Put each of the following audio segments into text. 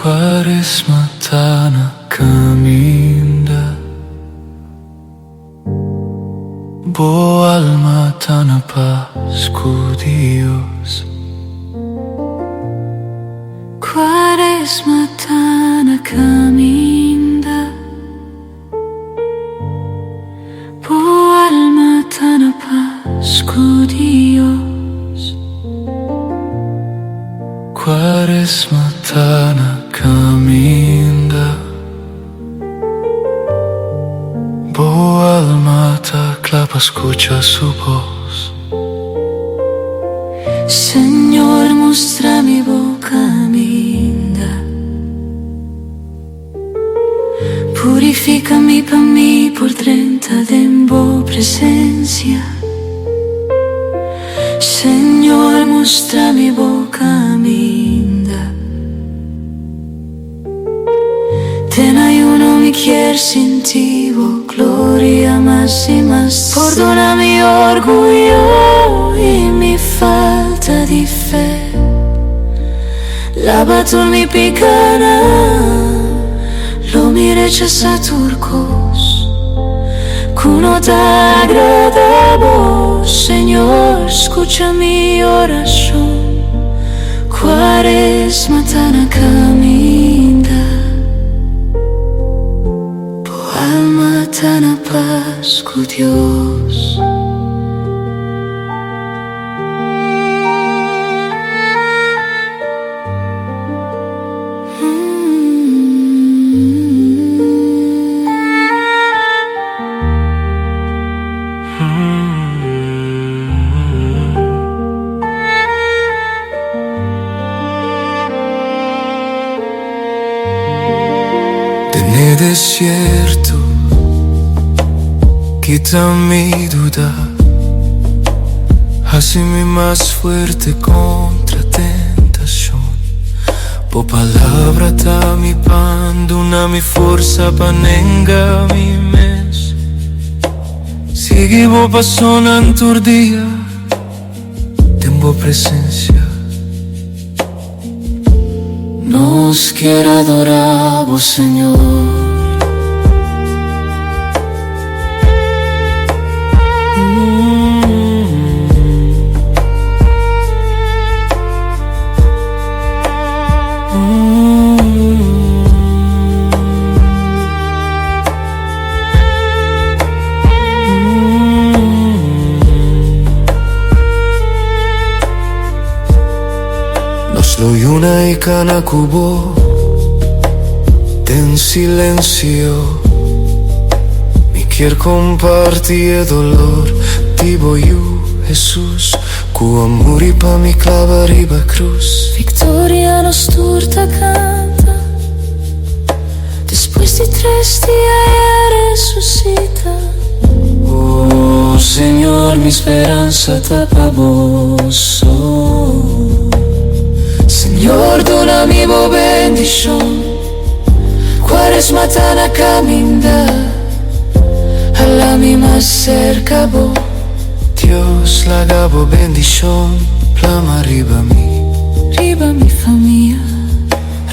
Quaresma tana caminda, boa alma tana paz con Dios. Quaresma tana caminda, boa alma tana paz con Dios. Quaresma tana caminda, boa alma ta clapa escucha su voz. Señor, muestra mi boca minda, purificami pa mí por 30 de bo presencia. Señor, muestra mi boca minda, ten ayuno mi quiero sin ti, oh gloria más y más. Perdona mi orgullo y mi falta di fe, lava tu mi picana, lo mi rechaza turcos, cuno te agrada vos. Señor, escucha mi oración. Quaresma tana caminda, alma tana paz con Dios. En el desierto quita mi duda, hazme más fuerte contra tentación. Por palabra ta mi pan, dona mi forza pa nenga mi mes. Sigue bo pasona en tu día, tengo presencia. Nos quiero adorar, oh Señor. Nos lo yuna y cana cubo, ten silencio. Mi quiero compartir el dolor, tipo yo, Jesús, cu amor y pa mi clava arriba cruz. Victoria nos turta canta, después de 3 días ya resucita. Oh Señor, mi esperanza tapa vos. Señor, dona mi bo bendición. Quaresma tana caminda, a la mi más cerca bo. Dios la gabo bendición, plama arriba mi familia.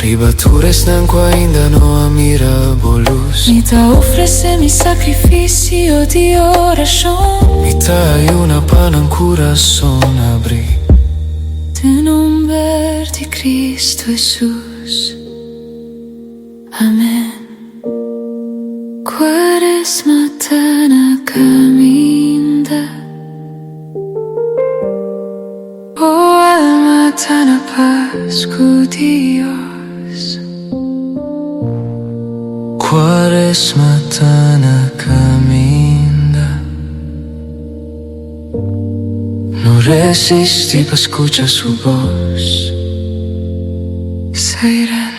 Riba tu restan qua ainda no mira bolus. Mi ta ofrece mi sacrificio di oración. Mi ta hay una pan ancora son abri. De nombre de Cristo Jesús. Amén. Quaresma tana caminda, oh alma tana paz con Dios. Quaresma tana caminda, no resisti pa escuchar su voz. Sairá.